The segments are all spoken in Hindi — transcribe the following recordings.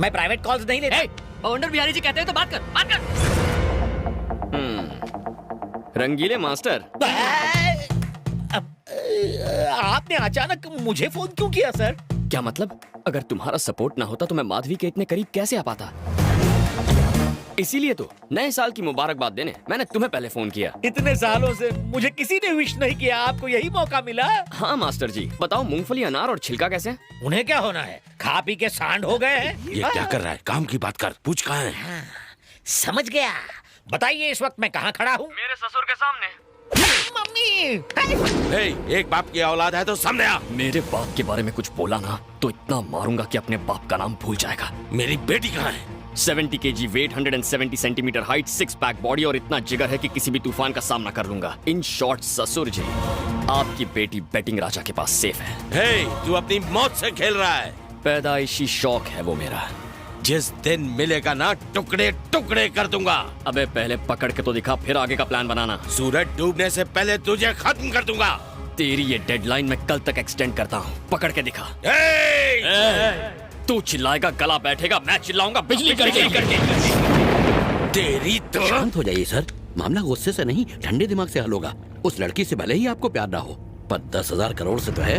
मैं प्राइवेट कॉल्स नहीं लेता। बवंडर बिहारी जी कहते हैं तो बात कर, बात कर। रंगीले मास्टर, आपने अचानक मुझे फोन क्यों किया सर? क्या मतलब? अगर तुम्हारा सपोर्ट ना होता तो मैं माधवी के इतने करीब कैसे आ पाता? इसीलिए तो नए साल की मुबारकबाद देने मैंने तुम्हें पहले फोन किया। इतने सालों से मुझे किसी ने विश नहीं किया, आपको यही मौका मिला। हाँ मास्टर जी, बताओ मूंगफली, अनार और छिलका कैसे? उन्हें क्या होना है, खा पी के सांड हो गए हैं। ये क्या कर रहा है? काम की बात कर, पूछ कहाँ है? समझ गया। बताइए इस वक्त मैं कहाँ खड़ा हूँ? मेरे ससुर के सामने। मम्मी। एक बाप की औलाद है तो सामने आ। मेरे बाप के बारे में कुछ बोला ना तो इतना मारूंगा कि अपने बाप का नाम भूल जाएगा। मेरी बेटी कहाँ है? 70 kg weight, 170 centimetre height, 6 pack body और इतना जिगर है कि किसी भी तूफान का सामना कर लूंगा। इन शॉर्ट ससुर जी, आपकी बेटी बैटिंग राजा के पास सेफ है। तू अपनी मौत से खेल रहा है। पैदाइशी शौक है वो मेरा। जिस दिन मिलेगा ना, टुकड़े टुकड़े कर दूंगा। अबे पहले पकड़ के तो दिखा, फिर आगे का प्लान बनाना। सूरज डूबने से पहले तुझे खत्म कर दूंगा। तेरी ये डेडलाइन मैं कल तक एक्सटेंड करता हूँ। पकड़ के दिखा। तू चिल्लाएगा, गला बैठेगा, मैं चिल्लाऊंगा बिजली करके। तेरी तो। शांत हो जाइए सर, मामला गुस्से से नहीं ठंडे दिमाग से हल होगा। उस लड़की से भले ही आपको प्यार ना हो, पर 10,000 करोड़ से तो है।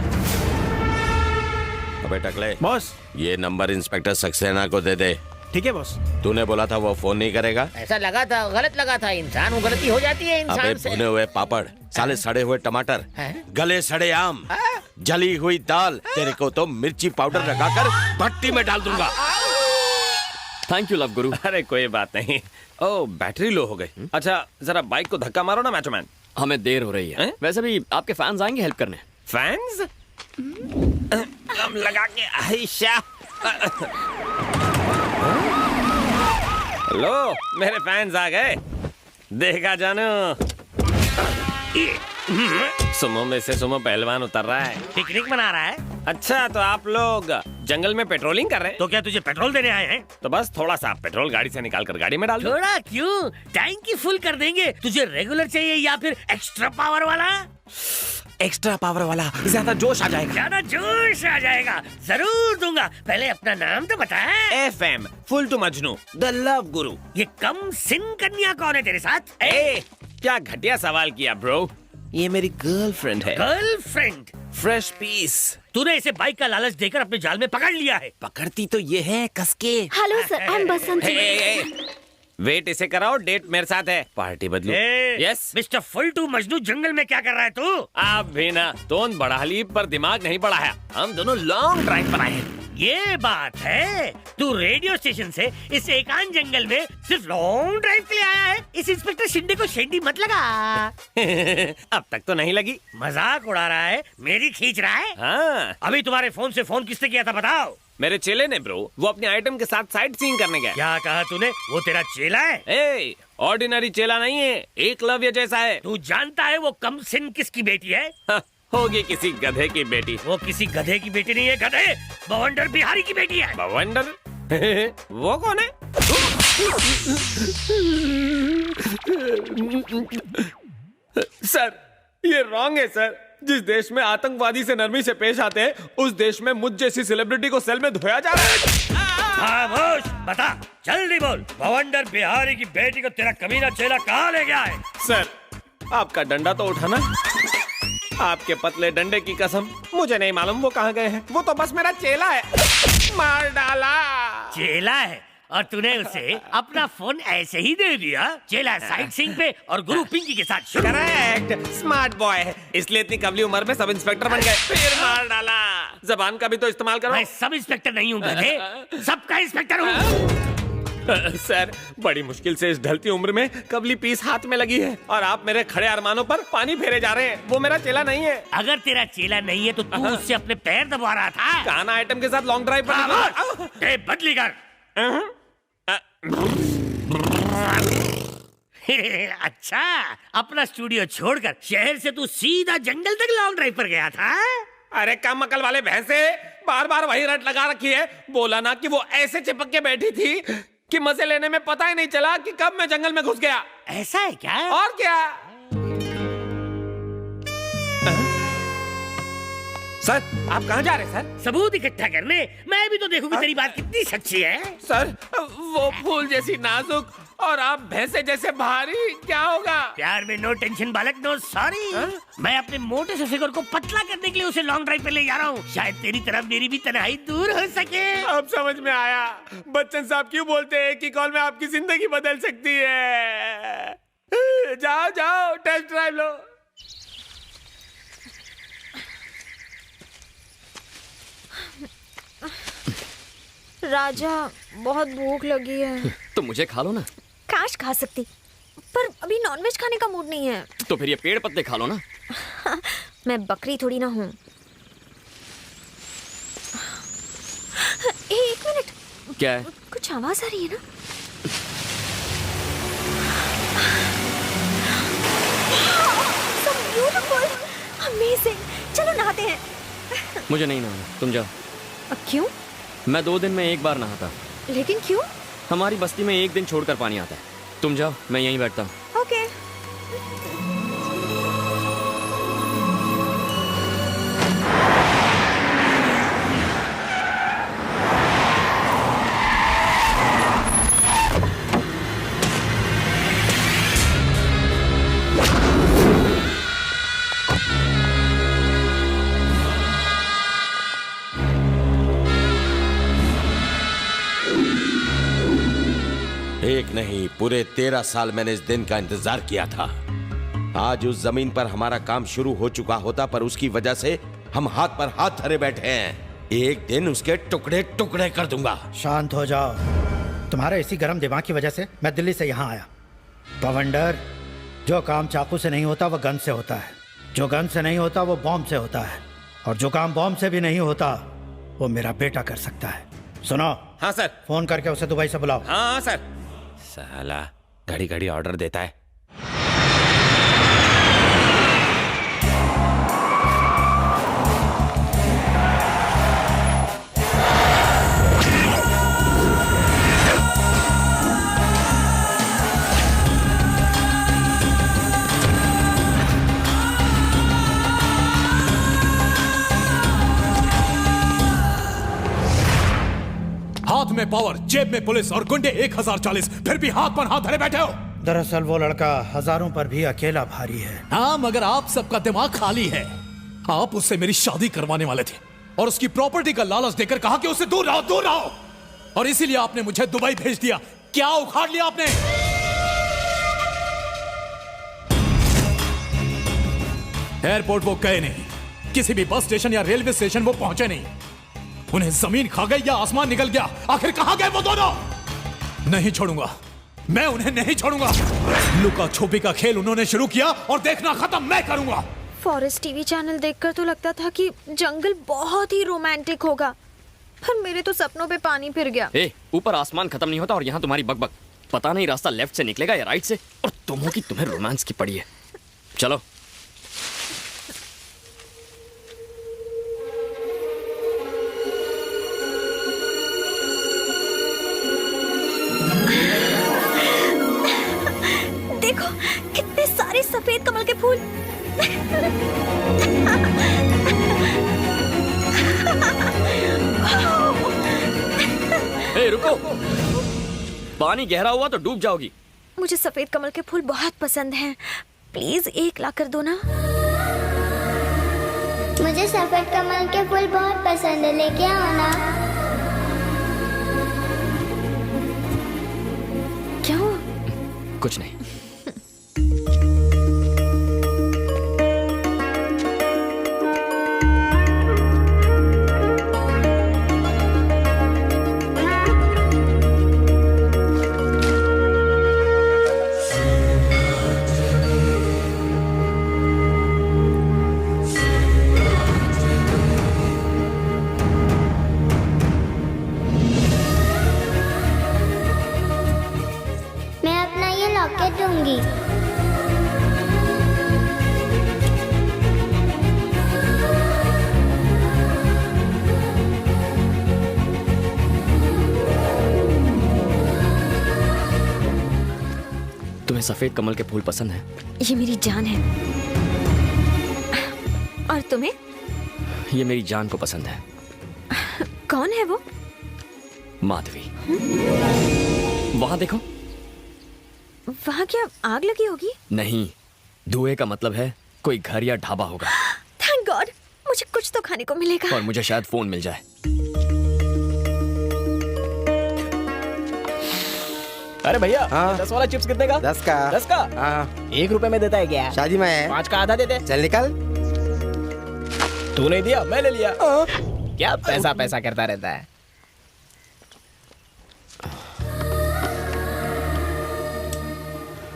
अबे टकले बॉस, ये नंबर इंस्पेक्टर सक्सेना को दे दे। ठीक है बॉस। तूने बोला था वो फोन नहीं करेगा। ऐसा लगा था, गलत लगा था। इंसान को गलती हो जाती है अबे इंसान से। भुने हुए पापड़, साले सड़े हुए टमाटर, गले सड़े आम, जली हुई दाल, तेरे को तो मिर्ची पाउडर लगाकर भट्टी में डाल दूंगा। थैंक यू लव गुरु। अरे कोई बात नहीं। ओ बैटरी लो हो गई। अच्छा जरा बाइक को धक्का मारो ना मैचोमैन। हमें देर हो रही है। वैसे भी आपके फैंस आएंगे हेल्प करने। फैंस कम लगा के आयशा। लो मेरे फैंस आ गए, देखा जानो। सुमो में से सुमो पहलवान उतर रहा है, पिकनिक मना रहा है। अच्छा तो आप लोग जंगल में पेट्रोलिंग कर रहे हैं? तो क्या तुझे पेट्रोल देने आए हैं? तो बस थोड़ा सा पेट्रोल गाड़ी से निकाल कर गाड़ी में डाल दो। थोड़ा क्यों, टैंक ही फुल कर देंगे। तुझे रेगुलर चाहिए या फिर एक्स्ट्रा पावर वाला? एक्स्ट्रा पावर वाला, ज्यादा जोश आ जाएगा। ज्यादा जोश आ जाएगा, जरूर दूंगा। पहले अपना नाम तो बता। FM full to Majnu, the love guru. ये कम सिन कन्या कौन है तेरे साथ? क्या घटिया सवाल किया ब्रो। ये मेरी गर्लफ्रेंड है। गर्लफ्रेंड? Fresh piece. तूने इसे बाइक का लालच देकर अपने जाल में पकड़ लिया है। पकड़ती तो ये है कसके। Hello sir, I am Basanti. Wait इसे कराओ, डेट मेरे साथ है, पार्टी बदलो। यस मिस्टर फुल टू मजनू, जंगल में क्या कर रहा है तू? आप भी ना, टोन बढ़ा ली पर दिमाग नहीं बढ़ाया। हम दोनों लॉन्ग ड्राइव पर आए हैं। ये बात है, तू रेडियो स्टेशन से इस एकांत जंगल में सिर्फ लॉन्ग ड्राइव के लिए आया है। इस इंस्पेक्टर शिंदे को शेंडी मत लगा। अब तक तो नहीं लगी। मजाक उड़ा रहा है, मेरी खींच रहा है। हाँ। अभी तुम्हारे फोन से फोन किसने किया था बताओ? मेरे चेले ने ब्रो, वो अपने आइटम के साथ साइट सीइंग करने गया। क्या कहा तूने? वो तेरा चेला है? ऑर्डिनरी चेला नहीं है, एकलव्य जैसा है। तू जानता है वो कम सिन किसकी बेटी है? होगी किसी गधे की बेटी। वो किसी गधे की बेटी नहीं है, गधे बवंडर बिहारी की बेटी है। बवंडर? वो कौन है? सर ये रॉन्ग है सर। जिस देश में आतंकवादी से नरमी से पेश आते हैं, उस देश में मुझ जैसी सेलिब्रिटी को सेल में धोया जा रहा है। खामोश, बता जल्दी बोल, बवंडर बिहारी की बेटी को तेरा कमीना चेला कहाँ ले गया है? सर आपका डंडा तो उठाना। आपके पतले डंडे की कसम, मुझे नहीं मालूम वो कहाँ गए हैं। वो तो बस मेरा चेला है। मार डाला। चेला है और तूने उसे अपना फोन ऐसे ही दे दिया? चेला साइट सीइंग पे और गुरु पिंकी के साथ। करेक्ट, स्मार्ट बॉय है, इसलिए इतनी कबली उम्र में सब इंस्पेक्टर बन गए। फिर मार डाला। जबान का भी तो इस्तेमाल करो। मैं सब इंस्पेक्टर नहीं हूँ गधे, सबका इंस्पेक्टर हूँ। सर बड़ी मुश्किल से इस ढलती उम्र में कबली पीस हाथ में लगी है और आप मेरे खड़े अरमानों पर पानी फेरे जा रहे हैं। वो मेरा चेला नहीं है। अगर तेरा चेला नहीं है तो तू उससे अपने पैर दबा रहा था। काना आइटम के साथ लॉन्ग ड्राइव पर बदली कर। अच्छा, अपना स्टूडियो छोड़कर शहर से तू सीधा जंगल तक लॉन्ग ड्राइव पर गया था? अरे कम अकल वाले भैंसे, बार बार वही रट लगा रखी है। बोला ना कि वो ऐसे चिपक के बैठी थी कि मजे लेने में पता ही नहीं चला कि कब मैं जंगल में घुस गया। ऐसा है क्या? और क्या। सर आप कहाँ जा रहे हैं सर? सबूत इकट्ठा करने। मैं भी तो देखूं कि तेरी बात कितनी सच्ची है। सर वो फूल जैसी नाजुक और आप भैंसे जैसे भारी, क्या होगा? प्यार में नो टेंशन बालक, नो सॉरी। मैं अपने मोटे से फिगर को पतला करने के लिए उसे लॉन्ग ड्राइव पे ले जा रहा हूँ। शायद तेरी तरफ मेरी भी तन्हाई दूर हो सके। अब समझ में आया बच्चन साहब क्यों बोलते हैं कि कॉल में आपकी जिंदगी बदल सकती है। जाओ जाओ टेस्ट ड्राइव लो। राजा बहुत भूख लगी है। तो मुझे खा लो ना। काश खा सकती, पर अभी नॉनवेज खाने का मूड नहीं है। तो फिर ये पेड़ पत्ते खा लो ना। मैं बकरी थोड़ी ना हूँ। एक मिनट, क्या है? कुछ आवाज आ रही है ना? So beautiful, amazing। चलो नहाते हैं। मुझे नहीं नहाना, तुम जाओ। क्यों? मैं 2 दिन में एक बार नहाता। लेकिन क्यों? हमारी बस्ती में 1 दिन छोड़कर पानी आता है। तुम जाओ, मैं यहीं बैठता हूँ। ओके। एक नहीं, पूरे 13 साल मैंने इस दिन का इंतजार किया था। आज उस जमीन पर हमारा काम शुरू हो चुका होता, पर उसकी वजह से हम हाथ पर हाथ धरे बैठे हैं। एक दिन उसके टुकड़े टुकड़े कर दूंगा। शांत हो जाओ। तुम्हारे इसी गर्म दिमाग की वजह से मैं दिल्ली से यहाँ आया। बवंडर, जो काम चाकू से नहीं होता वो गन से होता है, जो गन से नहीं होता वो बॉम्ब से होता है, और जो काम बॉम्ब से भी नहीं होता वो मेरा बेटा कर सकता है। सुनो। हाँ सर। फोन करके उसे दुबई से बुलाओ। हाँ सर। साला घड़ी घड़ी ऑर्डर देता है। हाथ में पावर, जेब में पुलिस और गुंडे 1040, फिर भी हाथ पर हाथ धरे बैठे हो। दरअसल वो लड़का हजारों पर भी अकेला भारी है। हाँ, मगर आप सबका दिमाग खाली है। आप उससे मेरी शादी करवाने वाले थे और उसकी प्रॉपर्टी का लालच देकर कहा कि उससे दूर रहो, दूर रहो, और इसीलिए आपने मुझे दुबई भेज दिया। क्या उखाड़ लिया आपने? एयरपोर्ट वो गए नहीं, किसी भी बस स्टेशन या रेलवे स्टेशन वो पहुंचे नहीं। उन्हें जमीन खा गई या आसमान निकल गया, आखिर कहां गए वो दोनों? नहीं छोड़ूंगा, मैं उन्हें नहीं छोड़ूंगा। लुका छुपी का खेल उन्होंने शुरू किया और देखना खत्म मैं करूंगा। फॉरेस्ट टीवी चैनल देखकर तो लगता था कि जंगल बहुत ही रोमांटिक होगा, पर मेरे तो सपनों पे पानी फिर गया। ऊपर आसमान खत्म नहीं होता और यहाँ तुम्हारी बकबक। पता नहीं रास्ता लेफ्ट से निकलेगा या राइट से, और तुमों की तुम्हें रोमांस की पड़ी है। चलो। देखो कितने सारे सफेद कमल के फूल। रुको, पानी गहरा हुआ तो डूब जाओगी। मुझे सफेद कमल के फूल बहुत पसंद हैं, प्लीज 1 ला कर दो ना। मुझे सफेद कमल के फूल बहुत पसंद है, लेके आओ ना। क्या हुआ? कुछ नहीं। दूंगी। तुम्हें सफेद कमल के फूल पसंद है? ये मेरी जान है। और तुम्हें? ये मेरी जान को पसंद है। कौन है वो? माधवी। वहां देखो। वहाँ क्या आग लगी होगी? नहीं, धुएं का मतलब है कोई घर या ढाबा होगा। थैंक गॉड, मुझे कुछ तो खाने को मिलेगा। और मुझे शायद फोन मिल जाए। अरे भैया, हाँ? 10 वाला चिप्स कितने का? 10 का। 10 का? हाँ। 1 रुपए में देता है क्या? शादी में है। 5 का आधा दे दे। चल निकल। तू नहीं दिया, मैं ले लिया। क्या पैसा पैसा करता रहता है।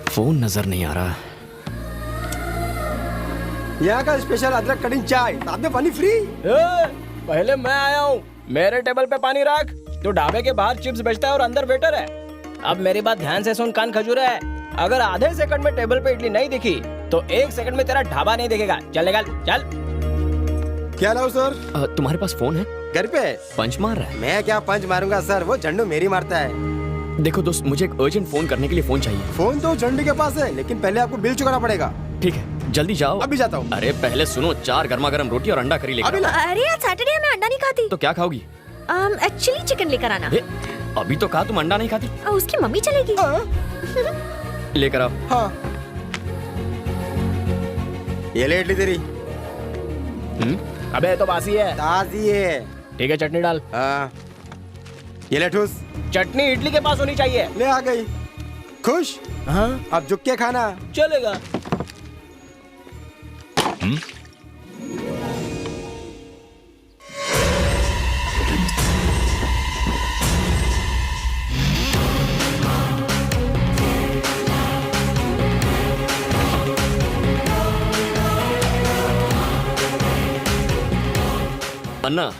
फोन नजर नहीं आ रहा। यहाँ का स्पेशल अदरक कटिंग चाय, साथ में पानी फ्री। पहले मैं आया हूँ, मेरे टेबल पे पानी रख। तू ढाबे के बाहर चिप्स बेचता है और अंदर वेटर है। अब मेरी बात ध्यान से सुन, कान खजूरे है। अगर आधे सेकंड में टेबल पे इडली नहीं दिखी तो 1 सेकंड में तेरा ढाबा नहीं दिखेगा। चल निकल, चल। क्या लाऊं सर? तुम्हारे पास फोन है? घर पे। पंच मार रहा है? मैं क्या पंच मारूंगा सर, वो झंडू मेरी मारता है। देखो दोस्त, मुझे एक अर्जेंट फोन करने के लिए फोन चाहिए। फोन तो झंडू के पास है, लेकिन पहले आपको बिल चुकाना पड़ेगा। ठीक है, जल्दी जाओ। अभी जाता हूँ। अरे पहले सुनो, 4 गर्मा गर्म रोटी और अंडा करी लेकर। अरे आज सैटरडे है, मैं अंडा नहीं खाती। तो क्या खाओगी? एक्चुअली चिकन लेकर आना। अभी तो कहा तुम अंडा नहीं खाती। उसकी मम्मी चलेगी। लेकर आओ। हाँ। ये ले इडली तेरी। अबे तो बासी है। ताजी है। ठीक है, चटनी डाल। हाँ। ये ले ठूस। चटनी इडली के पास होनी चाहिए। ले आ गई। खुश? हाँ। अब झुक के खाना। चलेगा। अन्ना,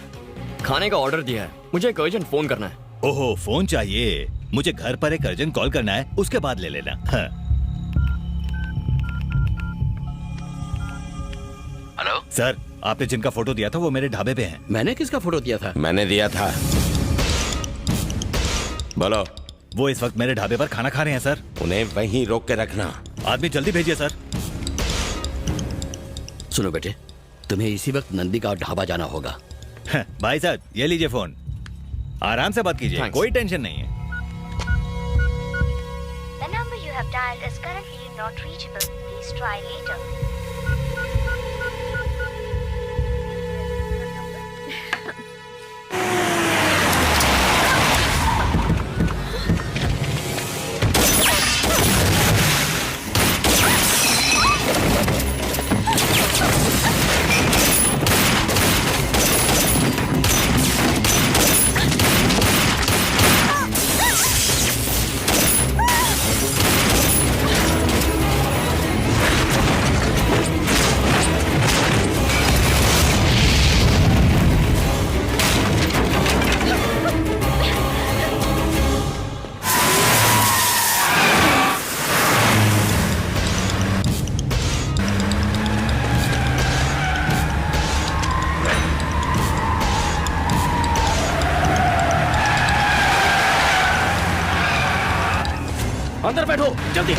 खाने का ऑर्डर दिया है, मुझे एक अर्जेंट फोन करना है। ओहो, फोन चाहिए? मुझे घर पर एक अर्जेंट कॉल करना है, उसके बाद ले लेना। हाँ। हेलो सर, आपने जिनका फोटो दिया था वो मेरे ढाबे पे हैं। मैंने किसका फोटो दिया था? मैंने दिया था। बोलो। वो इस वक्त मेरे ढाबे पर खाना खा रहे हैं सर। उन्हें वहीं रोक के रखना। आदमी जल्दी भेजिए सर। सुनो बेटे, तुम्हें इसी वक्त नंदी का ढाबा जाना होगा। भाई साहब, ये लीजिए फोन, आराम से बात कीजिए, कोई टेंशन नहीं है। The number you have dialed is currently not reachable. Please try later. अंदर बैठो जल्दी।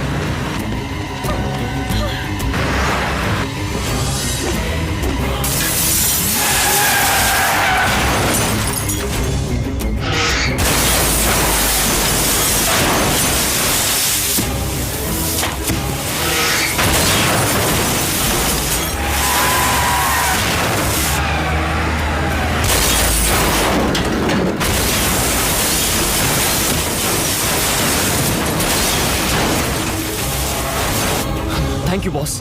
Thank you boss.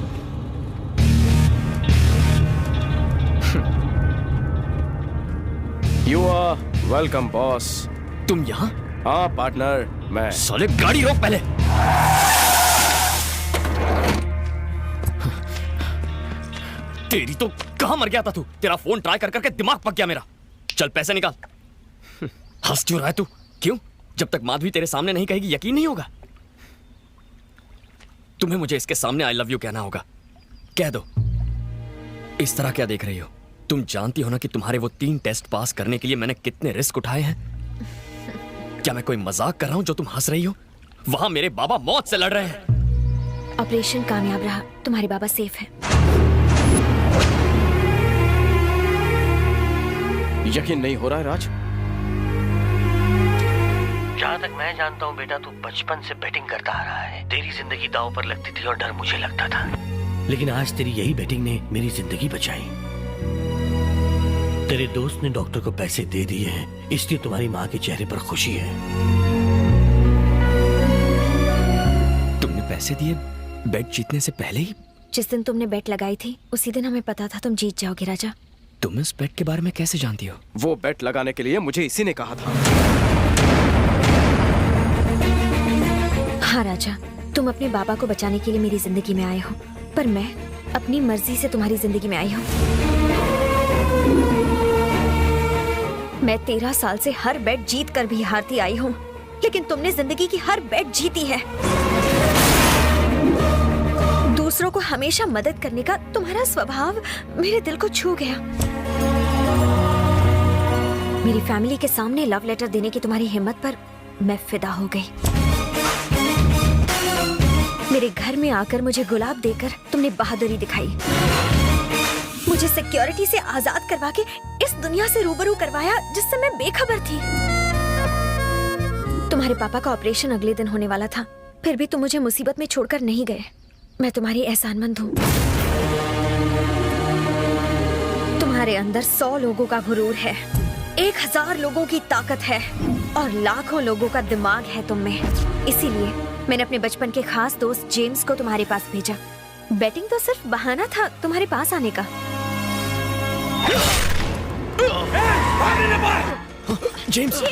You are welcome boss. तुम यहाँ? हाँ पार्टनर, मैं। साले गाड़ी रोक पहले। तेरी तो कहाँ मर गया था तू? तेरा फोन ट्राई कर करके दिमाग पक गया मेरा। चल पैसे निकाल। हंस क्यों रहा है तू? क्यों? जब तक माधवी तेरे सामने नहीं कहेगी यकीन नहीं होगा। तुम्हें मुझे इसके सामने आई लव यू कहना होगा। कह दो। इस तरह क्या देख रही हो? तुम जानती हो ना कि तुम्हारे वो 3 टेस्ट पास करने के लिए मैंने कितने रिस्क उठाए हैं। क्या मैं कोई मजाक कर रहा हूं जो तुम हंस रही हो? वहां मेरे बाबा मौत से लड़ रहे हैं। ऑपरेशन कामयाब रहा, तुम्हारे बाबा सेफ है। यकीन नहीं हो रहा है राज। जहाँ तक मैं जानता हूँ बेटा, तू बचपन से बैटिंग करता आ रहा है। तेरी जिंदगी दांव पर लगती थी और डर मुझे लगता था, लेकिन आज तेरी यही बैटिंग ने मेरी जिंदगी बचाई। तेरे दोस्त ने डॉक्टर को पैसे दे दिए हैं, इसलिए तुम्हारी माँ के चेहरे पर खुशी है। तुमने पैसे दिए बेट जीतने से पहले ही? जिस दिन तुमने बेट लगाई थी उसी दिन हमें पता था तुम जीत जाओगे राजा। तुम इस बेट के बारे में कैसे जानती हो? वो बेट लगाने के लिए मुझे इसी ने कहा था। हाँ राजा, तुम अपने बाबा को बचाने के लिए मेरी जिंदगी में आए हो, पर मैं अपनी मर्जी से तुम्हारी जिंदगी में आई हूँ। मैं 13 साल से हर बेट जीत कर भी हारती आई हूँ, लेकिन तुमने जिंदगी की हर बेट जीती है। दूसरों को हमेशा मदद करने का तुम्हारा स्वभाव मेरे दिल को छू गया। मेरी फैमिली के सामने लव लेटर देने की तुम्हारी हिम्मत पर मैं फिदा हो गई। मेरे घर में आकर मुझे गुलाब देकर तुमने बहादुरी दिखाई। मुझे सिक्योरिटी से आजाद करवा के इस दुनिया से रूबरू करवाया जिससे मैं बेखबर थी। तुम्हारे पापा का ऑपरेशन अगले दिन होने वाला था, फिर भी तुम मुझे मुसीबत में छोड़कर नहीं गए। मैं तुम्हारी एहसानमंद हूँ। तुम्हारे अंदर 100 लोगों का गुरूर है, 1000 लोगों की ताकत है और लाखों लोगों का दिमाग है तुम में। इसीलिए मैंने अपने बचपन के खास दोस्त जेम्स को तुम्हारे पास भेजा। बैटिंग तो सिर्फ बहाना था तुम्हारे पास आने का। जेम्स,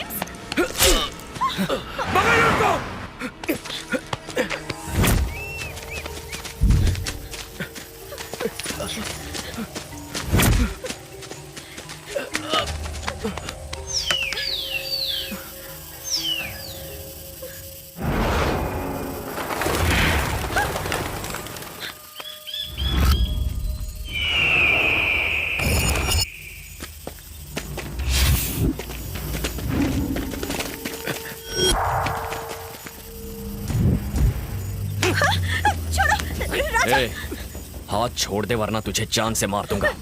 हाथ छोड़ दे वरना तुझे जान से मार दूंगा।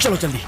चलो जल्दी।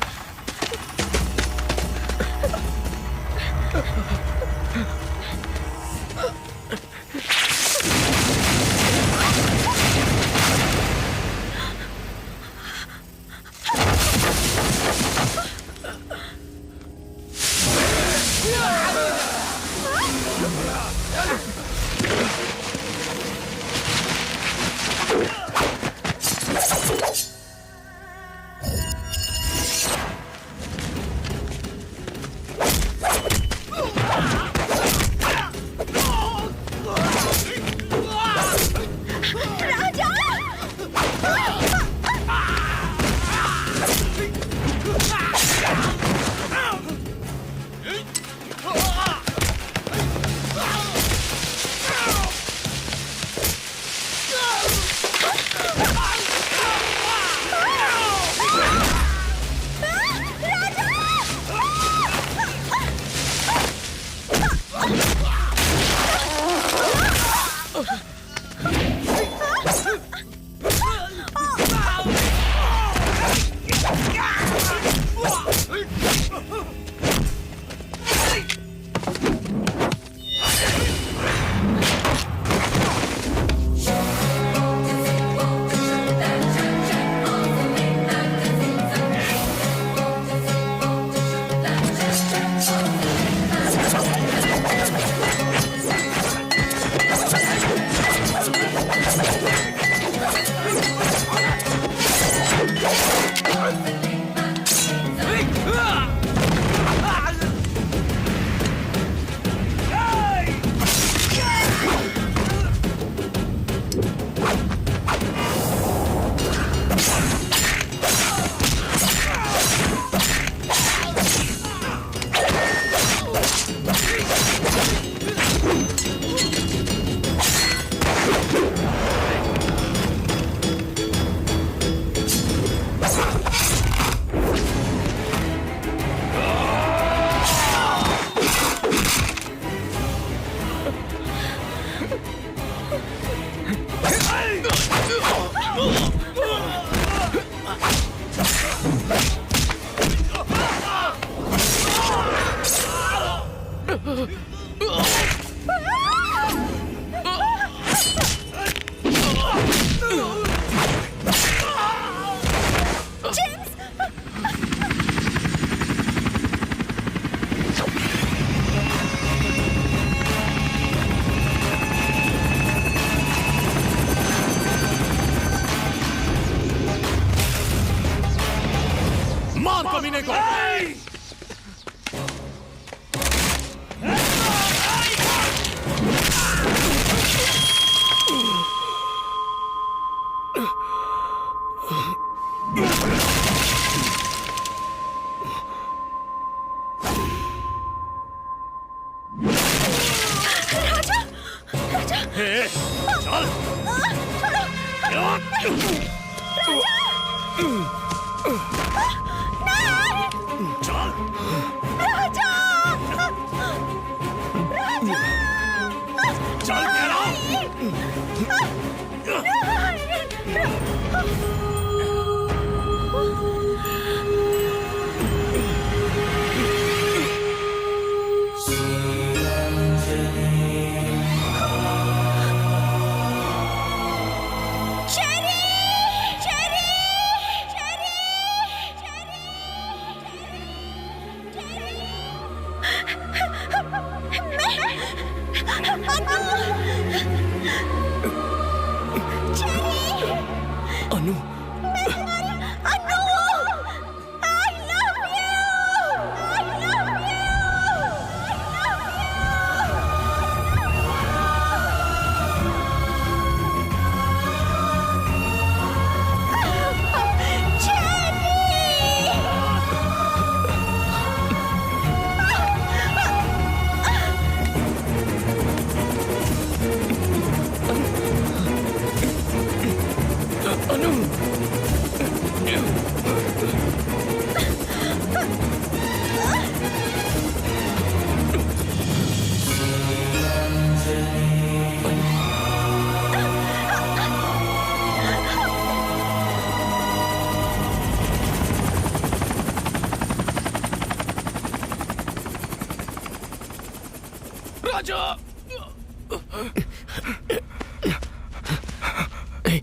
अनु,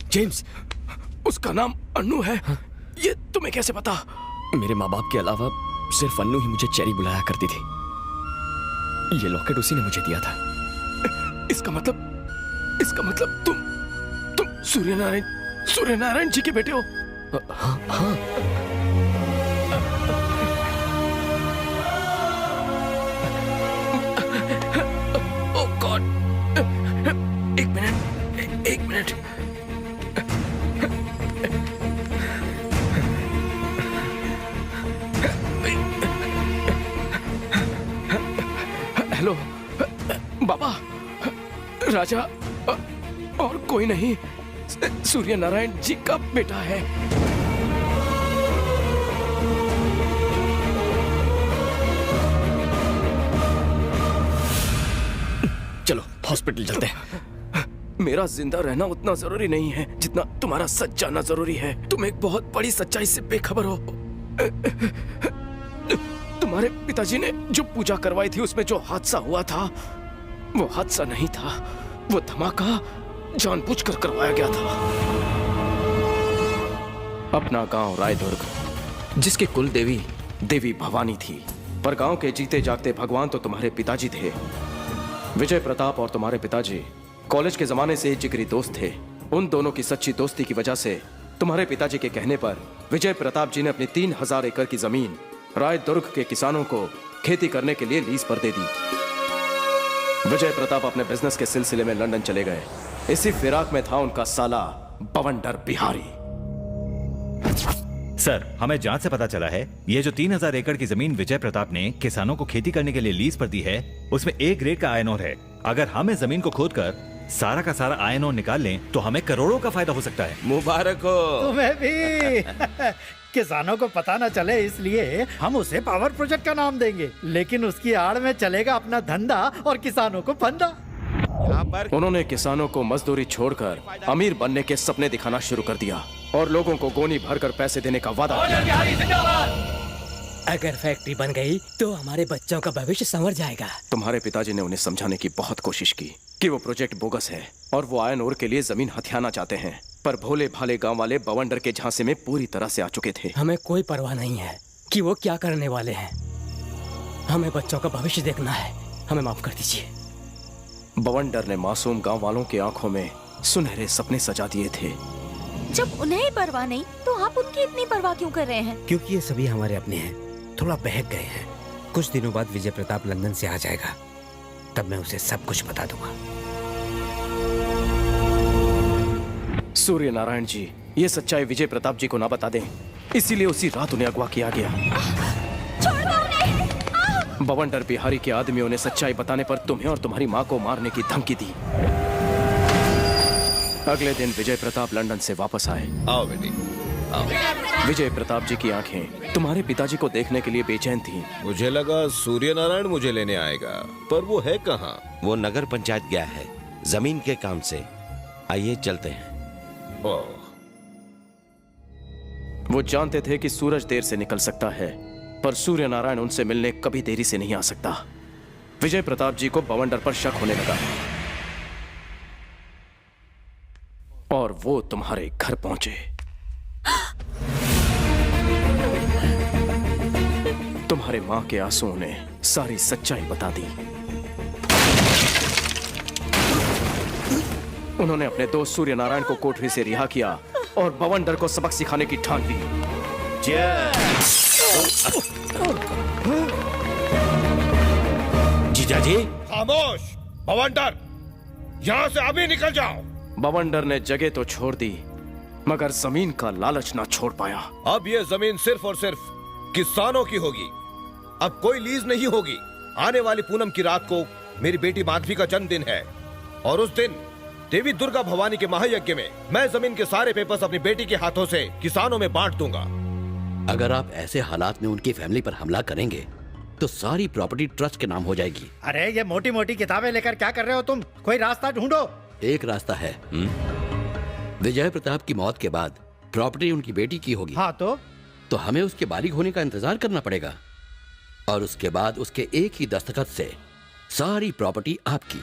जेम्स, उसका नाम अन्नू है। ये तुम्हें कैसे पता? मेरे माँ बाप के अलावा सिर्फ अन्नू ही मुझे चेरी बुलाया करती थी। ये लॉकेट उसी ने मुझे दिया था। इसका मतलब तुम सूर्यनारायण जी के बेटे हो? हाँ हाँ। ओह गॉड, एक मिनट। हेलो बाबा, राजा और कोई नहीं, सूर्यनारायण जी का बेटा है। चलो हॉस्पिटल चलते हैं। मेरा जिंदा रहना उतना जरूरी नहीं है जितना तुम्हारा सच जानना जरूरी है। तुम एक बहुत बड़ी सच्चाई से बेखबर हो। तुम्हारे पिताजी ने जो पूजा करवाई थी उसमें जो हादसा हुआ था वो हादसा नहीं था, वो धमाका जानबूझकर करवाया गया था। अपना गांव रायदुर्ग, जिसकी कुल देवी भवानी थी, पर गांव के जीते जागते भगवान तो तुम्हारे पिताजी थे। विजय प्रताप और तुम्हारे पिताजी कॉलेज के जमाने से जिगरी दोस्त थे। उन दोनों की सच्ची दोस्ती की वजह से तुम्हारे पिताजी के कहने पर विजय प्रताप जी ने अपनी 3000 एकड़ की जमीन रायदुर्ग के किसानों को खेती करने के लिए लीज पर दे दी। विजय प्रताप अपने बिजनेस के सिलसिले में लंदन चले गए। इसी फिराक में था उनका साला बवंडर बिहारी। सर, हमें जांच से पता चला है ये जो 3000 एकड़ की जमीन विजय प्रताप ने किसानों को खेती करने के लिए लीज पर दी है उसमें A ग्रेड का आयरन ओर है। अगर हम इस जमीन को खोदकर सारा का सारा आयरन ओर निकाल लें तो हमें करोड़ों का फायदा हो सकता है। मुबारक हो तुम्हें भी। किसानों को पता न चले इसलिए हम उसे पावर प्रोजेक्ट का नाम देंगे, लेकिन उसकी आड़ में चलेगा अपना धंधा और किसानों को फंदा। उन्होंने किसानों को मजदूरी छोड़कर अमीर बनने के सपने दिखाना शुरू कर दिया और लोगों को गोनी भरकर पैसे देने का वादा किया। अगर फैक्ट्री बन गई तो हमारे बच्चों का भविष्य संवर जाएगा। तुम्हारे पिताजी ने उन्हें समझाने की बहुत कोशिश की कि वो प्रोजेक्ट बोगस है और वो आयरन ओर के लिए जमीन हथियाना चाहते हैं, पर भोले भाले गांव वाले बवंडर के झांसे में पूरी तरह से आ चुके थे। हमें कोई परवाह नहीं है कि वो क्या करने वाले हैं। हमें बच्चों का भविष्य देखना है। हमें माफ कर दीजिए। बवंडर ने मासूम गांव वालों की आंखों में सुनहरे सपने सजा दिए थे। जब उन्हें ही परवाह नहीं तो आप उनकी इतनी परवाह क्यों कर रहे हैं? क्योंकि ये सभी हमारे अपने हैं, थोड़ा बहक गए हैं। कुछ दिनों बाद विजय प्रताप लंदन से आ जाएगा, तब मैं उसे सब कुछ बता दूंगा। सूर्यनारायण जी ये सच्चाई विजय प्रताप जी को ना बता दें, इसीलिए उसी रात उन्हें अगवा किया गया। छोड़ दो उन्हें। बवंडर बिहारी के आदमियों ने सच्चाई बताने पर तुम्हें और तुम्हारी माँ को मारने की धमकी दी। अगले दिन विजय प्रताप लंदन से वापस आए। आओ बेटी, आओ। विजय प्रताप जी की आंखें तुम्हारे पिताजी को देखने के लिए बेचैन थीं। मुझे लगा सूर्य नारायण मुझे लेने आएगा, पर वो है कहाँ? वो नगर पंचायत गया है जमीन के काम से। आइए चलते हैं। वो जानते थे कि सूरज देर से निकल सकता है, पर सूर्य नारायण उनसे मिलने कभी देरी से नहीं आ सकता। विजय प्रताप जी को बवंडर पर शक होने लगा और वो तुम्हारे घर पहुंचे। तुम्हारे मां के आंसुओं ने सारी सच्चाई बता दी। उन्होंने अपने दोस्त सूर्य नारायण को कोठरी से रिहा किया और बवंडर को सबक सिखाने की ठान ली। जीजा जी, खामोश! बवंडर, यहाँ से अभी निकल जाओ। बवंडर ने जगह तो छोड़ दी, मगर जमीन का लालच ना छोड़ पाया। अब ये जमीन सिर्फ और सिर्फ किसानों की होगी। अब कोई लीज नहीं होगी। आने वाली पूनम की रात को मेरी बेटी माधवी का जन्मदिन है और उस दिन देवी दुर्गा भवानी के महायज्ञ में मैं जमीन के सारे पेपर्स अपनी बेटी के हाथों से किसानों में बांट दूंगा। अगर आप ऐसे हालात में उनकी फैमिली पर हमला करेंगे तो सारी प्रॉपर्टी ट्रस्ट के नाम हो जाएगी। अरे ये मोटी मोटी किताबें लेकर क्या कर रहे हो तुम? कोई रास्ता ढूंढो। एक रास्ता है। विजय प्रताप की मौत के बाद प्रॉपर्टी उनकी बेटी की होगी। हाँ तो हमें उसके बालिग होने का इंतजार करना पड़ेगा और उसके बाद उसके एक ही दस्तखत से सारी प्रॉपर्टी आपकी।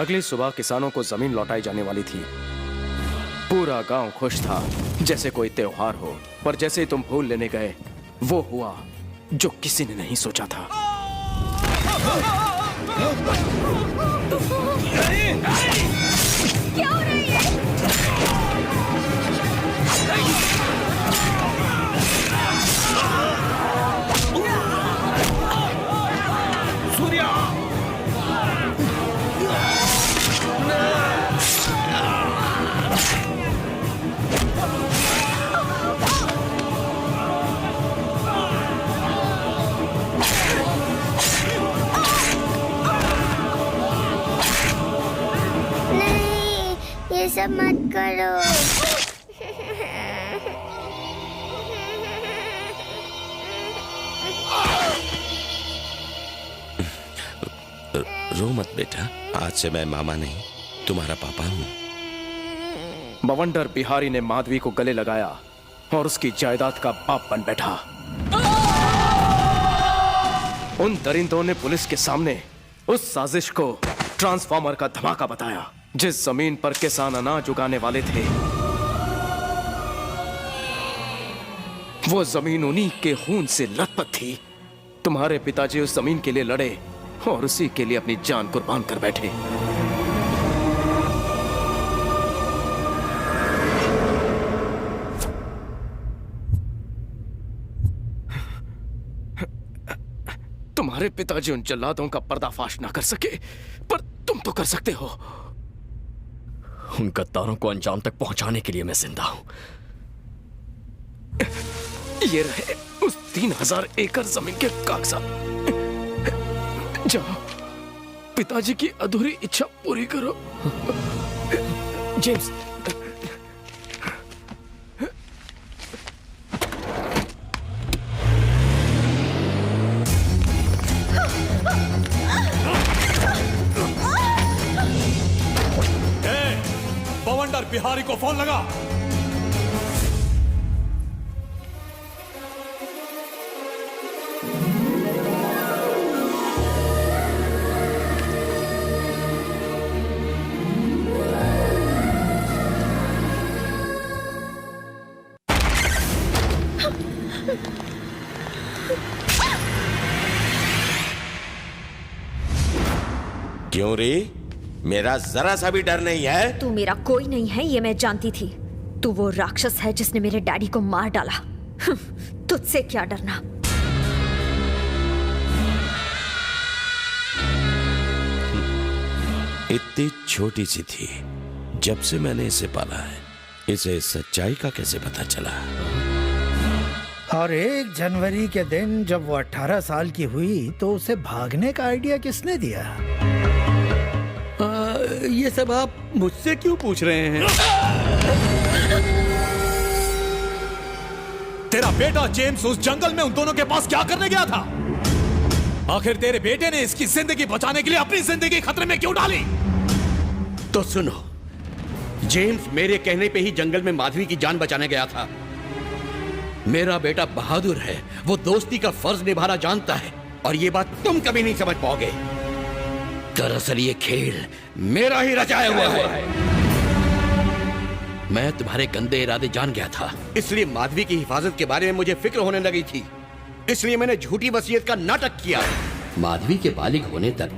अगली सुबह किसानों को जमीन लौटाई जाने वाली थी। पूरा गांव खुश था जैसे कोई त्योहार हो, पर जैसे तुम फूल लेने गए वो हुआ जो किसी ने नहीं सोचा था। क्या हो रही है? सूर्या! ये सब मत करो। रो मत बेटा, आज से मैं मामा नहीं तुम्हारा पापा हूँ। बवंडर बिहारी ने माधवी को गले लगाया और उसकी जायदाद का बाप बन बैठा। उन दरिंदों ने पुलिस के सामने उस साजिश को ट्रांसफार्मर का धमाका बताया। जिस जमीन पर किसान अनाज उगाने वाले थे वो जमीन उन्हीं के खून से लथपथ थी। तुम्हारे पिताजी उस जमीन के लिए लड़े और उसी के लिए अपनी जान कुर्बान कर बैठे। तुम्हारे पिताजी उन जल्लादों का पर्दाफाश ना कर सके, पर तुम तो कर सकते हो। उन गद्दारों को अंजाम तक पहुंचाने के लिए मैं जिंदा हूं। ये रहे उस 3000 एकड़ जमीन के कागजात। जाओ पिताजी की अधूरी इच्छा पूरी करो। जेम्स, बवंडर बिहारी को फोन लगा। क्यों रे? मेरा जरा सा भी डर नहीं है? तू मेरा कोई नहीं है ये मैं जानती थी। तू वो राक्षस है जिसने मेरे डैडी को मार डाला। तुझसे क्या डरना। इतनी छोटी सी थी, जब से मैंने इसे पाला है, इसे सच्चाई का कैसे पता चला? और 1 जनवरी के दिन जब वो 18 साल की हुई तो उसे भागने का आइडिया किसने दिया? ये सब आप मुझसे क्यों पूछ रहे हैं? तेरा बेटा जेम्स उस जंगल में उन दोनों के पास क्या करने गया था? आखिर तेरे बेटे ने इसकी जिंदगी बचाने के लिए अपनी जिंदगी खतरे में क्यों डाली? तो सुनो, जेम्स मेरे कहने पे ही जंगल में माधवी की जान बचाने गया था। मेरा बेटा बहादुर है, वो दोस्ती का फर्ज निभाना जानता है, और ये बात तुम कभी नहीं समझ पाओगे। दरअसल ये खेल मेरा ही रचाया हुआ है। मैं तुम्हारे गंदे इरादे जान गया था, इसलिए माधवी की हिफाजत के बारे में मुझे फिक्र होने लगी थी। इसलिए मैंने झूठी वसीयत का नाटक किया। माधवी के बालिग होने तक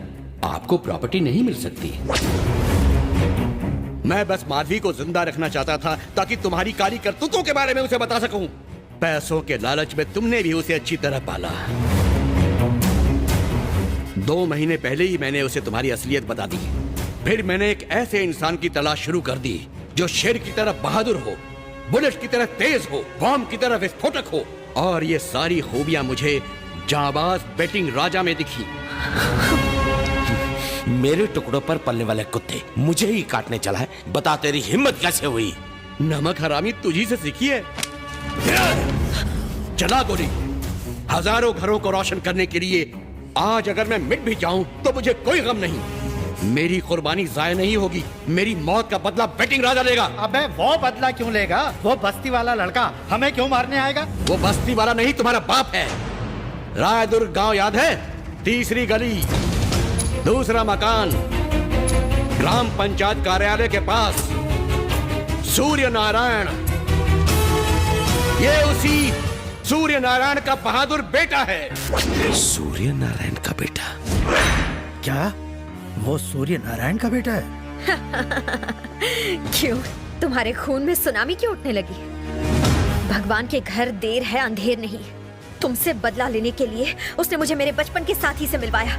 आपको प्रॉपर्टी नहीं मिल सकती। मैं बस माधवी को जिंदा रखना चाहता था ताकि तुम्हारी काली करतूतों के बारे में उसे बता सकूं। पैसों के लालच में तुमने भी उसे अच्छी तरह पाला। 2 महीने पहले ही मैंने उसे तुम्हारी असलियत बता दी। फिर मैंने एक ऐसे इंसान की तलाश शुरू कर दी जो शेर की तरह बहादुर हो, बुलेट की तरह तेज हो, बॉम्ब की तरह विस्फोटक हो, और ये सारी खूबियां मुझे जाबाज बेटिंग राजा में दिखी। मेरे टुकड़ों पर पलने वाले कुत्ते मुझे ही काटने चला है। बता तेरी हिम्मत कैसे हुई? नमक हरामी तुझी से सीखी है। चला गोली। हजारों घरों को रोशन करने के लिए आज अगर मैं मिट भी जाऊं तो मुझे कोई गम नहीं। मेरी कुर्बानी जाया नहीं होगी। मेरी मौत का बदला बेटिंग राजा लेगा। अबे वो बदला क्यों लेगा? वो बस्ती वाला लड़का हमें क्यों मारने आएगा? वो बस्ती वाला नहीं, तुम्हारा बाप है। रायदुर्ग गांव याद है? 3री गली, 2रा मकान, ग्राम पंचायत कार्यालय के पास, सूर्य नारायण। ये उसी सूर्य नारायण का बहादुर बेटा है। सूर्य नारायण का बेटा? क्या वो सूर्य नारायण का बेटा है? क्यों, तुम्हारे खून में सुनामी क्यों उठने लगी? भगवान के घर देर है अंधेर नहीं। तुमसे बदला लेने के लिए उसने मुझे मेरे बचपन के साथी से मिलवाया।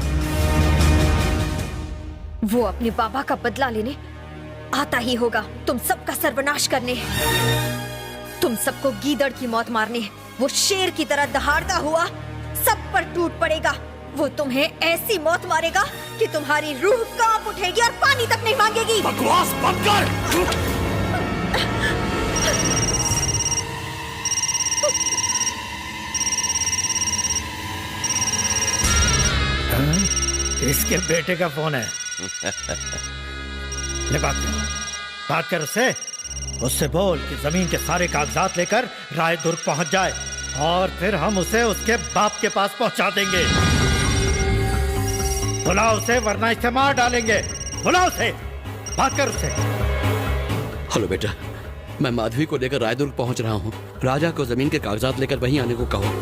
वो अपने बाबा का बदला लेने आता ही होगा, तुम सबका सर्वनाश करने, तुम सबको गीदड़ की मौत मारने। वो शेर की तरह दहाड़ता हुआ सब पर टूट पड़ेगा। वो तुम्हें ऐसी मौत मारेगा कि तुम्हारी रूह कांप उठेगी और पानी तक नहीं मांगेगी। बकवास बंद कर। इसके बेटे का फोन है। ले बात कर उससे बोल कि जमीन के सारे कागजात लेकर रायदुर्ग पहुंच जाए, और फिर हम उसे उसके बाप के पास पहुंचा देंगे। बुलाओ उसे, वरना इसे मार डालेंगे। बुलाओ उसे, बात कर उससे। हेलो बेटा, मैं माधवी को लेकर रायदुर्ग पहुंच रहा हूँ। राजा को जमीन के कागजात लेकर वहीं आने को कहो।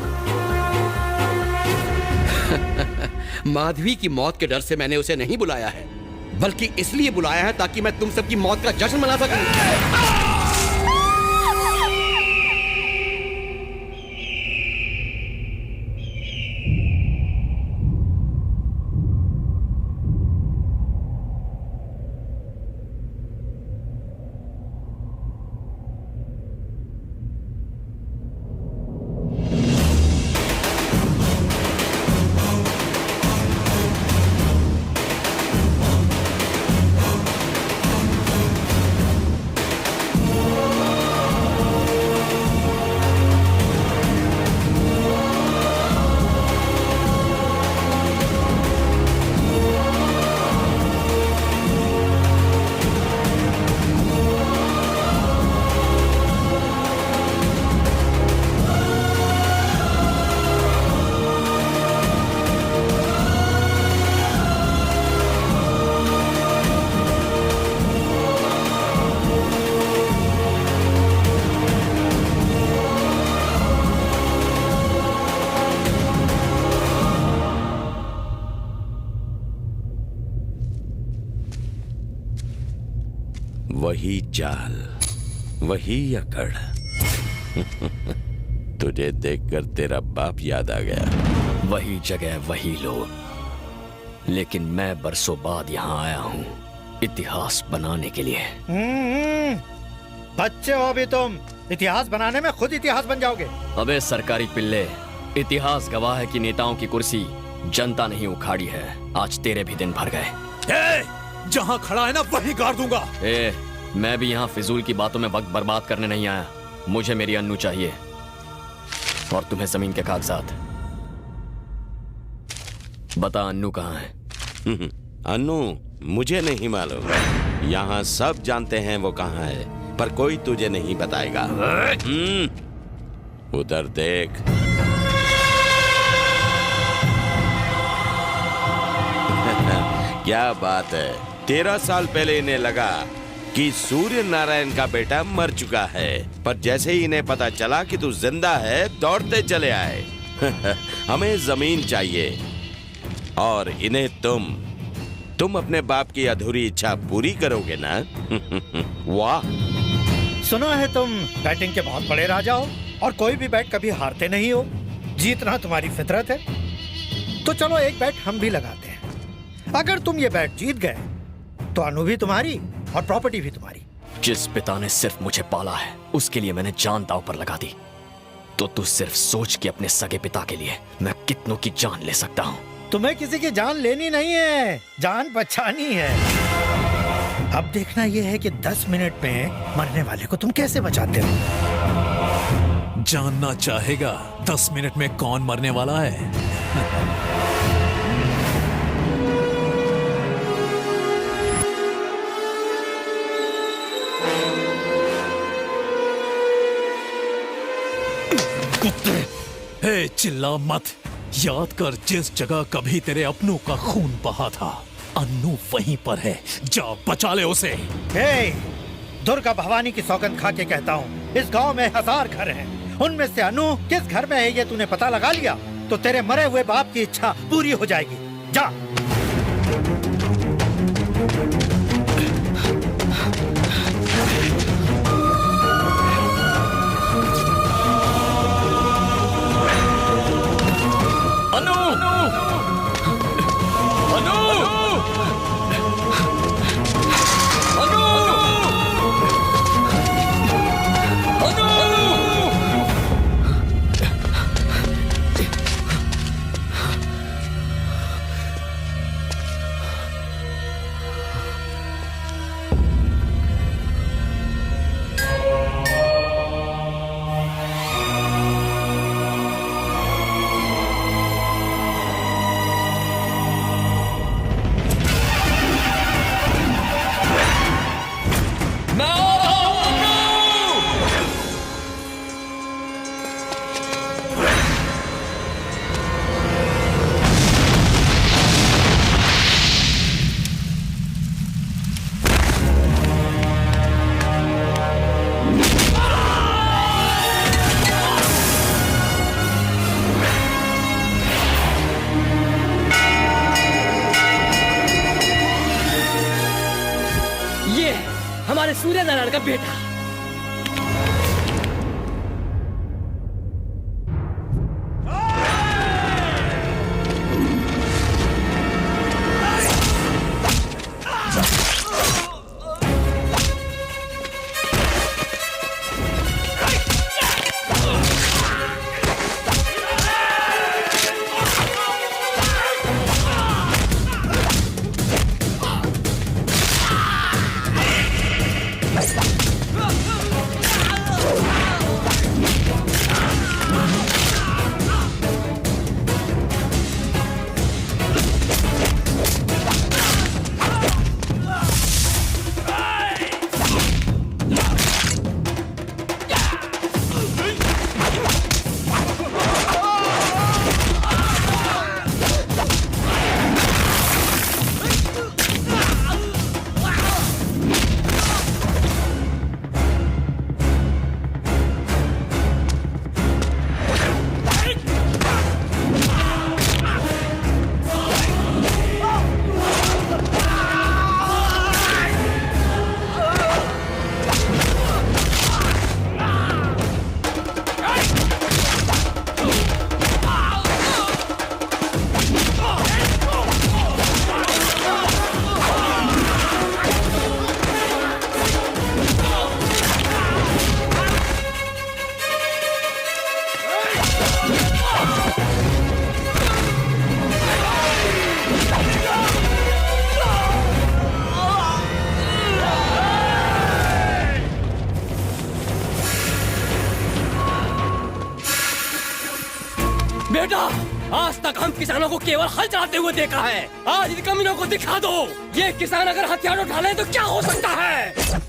माधवी की मौत के डर से मैंने उसे नहीं बुलाया है, बल्कि इसलिए बुलाया है ताकि मैं तुम सबकी मौत का जश्न मना सकूं। वही चाल, वही अकड़। तुझे देखकर तेरा बाप याद आ गया। वही जगह, वही लोग, लेकिन मैं बरसों बाद यहाँ आया हूँ इतिहास बनाने के लिए। बच्चे हो अभी तुम, इतिहास बनाने में खुद इतिहास बन जाओगे। अबे सरकारी पिल्ले, इतिहास गवाह है कि नेताओं की कुर्सी जनता नहीं उखाड़ी है। आज तेरे भी दिन भर गए। जहां खड़ा है ना वहीं गाड़ दूंगा। मैं भी यहाँ फिजूल की बातों में वक्त बर्बाद करने नहीं आया। मुझे मेरी अन्नू चाहिए और तुम्हें जमीन के कागजात। बता अन्नू कहाँ है? अन्नू मुझे नहीं मालूम। यहाँ सब जानते हैं वो कहाँ है, पर कोई तुझे नहीं बताएगा। उधर देख। क्या बात है। 13 साल पहले इन्हें लगा कि सूर्य नारायण का बेटा मर चुका है, पर जैसे ही इन्हें पता चला कि तू जिंदा है, दौड़ते चले आए। हमें जमीन चाहिए और इन्हें तुम अपने बाप की अधूरी इच्छा पूरी करोगे ना? वाह। सुना है तुम बैटिंग के बहुत बड़े राजा हो और कोई भी बैट कभी हारते नहीं हो। जीतना तुम्हारी फितरत है। तो चलो एक बैट हम भी लगाते हैं। अगर तुम ये बैट जीत गए तो अनु भी तुम्हारी और प्रॉपर्टी भी तुम्हारी। जिस पिता ने सिर्फ मुझे पाला है उसके लिए मैंने जान दांव पर लगा दी, तो तू सिर्फ सोच कि अपने सगे पिता के लिए मैं कितनों की जान ले सकता हूँ। तुम्हें किसी की जान लेनी नहीं है, जान बचानी है। अब देखना यह है कि 10 मिनट में मरने वाले को तुम कैसे बचाते हो। जानना चाहेगा 10 मिनट में कौन मरने वाला है? हे चिल्ला मत। याद कर जिस जगह कभी तेरे अपनों का खून बहा था, अन्नू वहीं पर है। जा बचा ले उसे। हे, दुर्गा भवानी की सौगंध खा के कहता हूँ, इस गांव में 1000 घर हैं। उनमें से अनु किस घर में है ये तूने पता लगा लिया तो तेरे मरे हुए बाप की इच्छा पूरी हो जाएगी। जा। अनु! अनु! अनु! अनु! हमारे सूर्य नारायण का बेटा। किसानों को केवल हल चलाते हुए देखा है। आज इन कमीनों को दिखा दो, ये किसान अगर हथियार उठा लें तो क्या हो सकता है।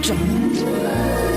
चलो।